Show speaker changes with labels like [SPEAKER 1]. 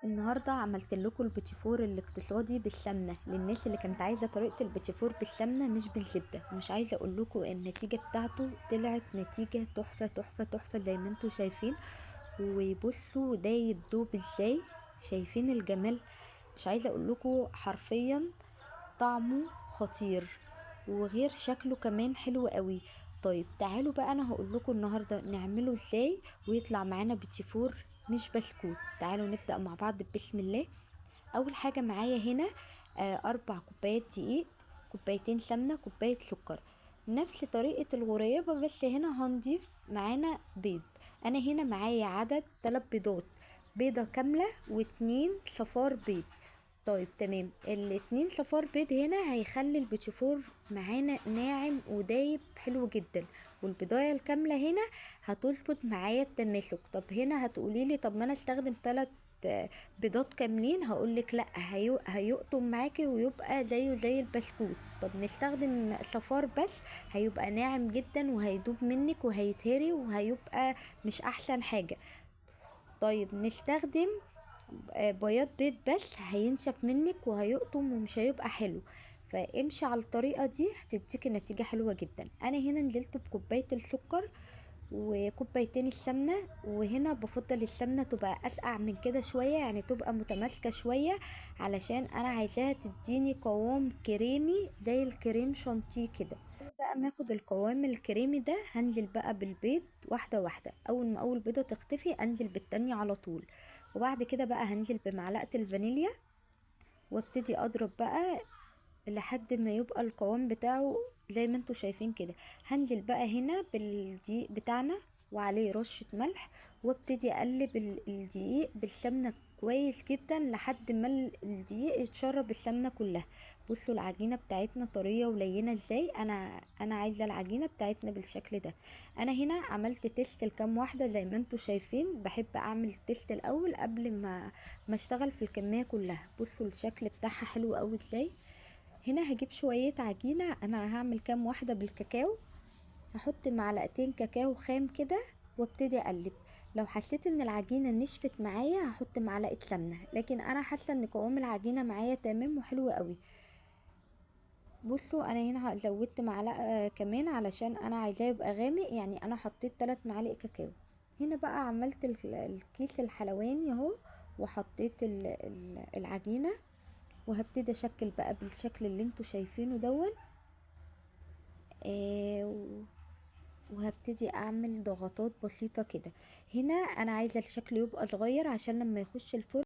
[SPEAKER 1] النهارده عملت لكم البيتيفور الاقتصادي بالسمنه للناس اللي كانت عايزه طريقه البيتيفور بالسمنه مش بالزبده. مش عايزه اقول لكم النتيجه بتاعته طلعت نتيجه تحفه تحفه تحفه زي ما انتم شايفين. وبصوا دايب دوب ازاي، شايفين الجمال؟ مش عايزه اقول لكم حرفيا طعمه خطير، وغير شكله كمان حلو قوي. طيب تعالوا بقى انا هقول لكم النهارده نعمله ازاي ويطلع معانا بيتيفور مش بسكوت. تعالوا نبدأ مع بعض بسم الله. اول حاجة معايا هنا 4 كوبايات دقيق، كوبايتين سمنة، كوباية سكر، نفس طريقة الغريبة بس هنا هنضيف معانا بيض. انا هنا معايا عدد 3 بيضات، بيضة كاملة و2 صفار بيض. طيب تمام، ال2 صفار بيض هنا هيخلي البيتيفور معانا ناعم ودايب حلو جدا، والبضاية الكاملة هنا هتظبط معايا التماسك. طب هنا هتقوليلي طب ما انا استخدم 3 بيضات كاملين، هقولك لا، هيقطم معاكي ويبقى زيه زي البسكوت. طب نستخدم صفار بس، هيبقى ناعم جدا وهيدوب منك وهيتهري وهيبقى مش احسن حاجة. طيب نستخدم بياض بيض بس، هينشف منك وهيقطم ومش هيبقى حلو. فامشي على الطريقة دي هتديكي نتيجة حلوة جدا. انا هنا نزلت بكوباية السكر وكوبايتين السمنة، وهنا بفضل السمنة تبقى اسقع من كده شوية، يعني تبقى متماسكة شوية، علشان انا عايزاها تديني قوام كريمي زي الكريم شانتيه كده. بقى ماخد القوام الكريمي ده هنزل بقى بالبيض واحدة واحدة، اول ما اول بيضة تختفي انزل بالتانية على طول. وبعد كده بقى هنزل بمعلقة الفانيليا وابتدي اضرب بقى لحد ما يبقى القوام بتاعه زي ما انتوا شايفين كده. هنزل بقى هنا بالدقيق بتاعنا وعليه رشة ملح، وابتدي اقلب الدقيق بالسمنة كويس جدا لحد ما الدقيق يتشرب السمنة كلها. بصوا العجينة بتاعتنا طرية ولينة ازاي، انا عايزة العجينة بتاعتنا بالشكل ده. انا هنا عملت تيست لكام واحدة زي ما انتوا شايفين، بحب اعمل تيست الاول قبل ما اشتغل في الكمية كلها. بصوا الشكل بتاعها حلو قوي ازاي. هنا هجيب شوية عجينة، انا هعمل كام واحدة بالكاكاو، هحط معلقتين كاكاو خام كده وابتدي اقلب. لو حسيت ان العجينة نشفت معايا هحط معلقة سمنة، لكن انا حاسة ان قوام العجينة معايا تمام وحلو قوي. بصوا انا هنا زودت معلقة كمان علشان انا عايزاه يبقى غامق، يعني انا حطيت 3 معالق كاكاو. هنا بقى عملت الكيس الحلواني اهو، وحطيت العجينة، وهبتدي اشكل بقى بالشكل اللي انتوا شايفينه دون. وهبتدي اعمل ضغطات بسيطة كده. هنا انا عايزة الشكل يبقى صغير عشان لما يخش الفرن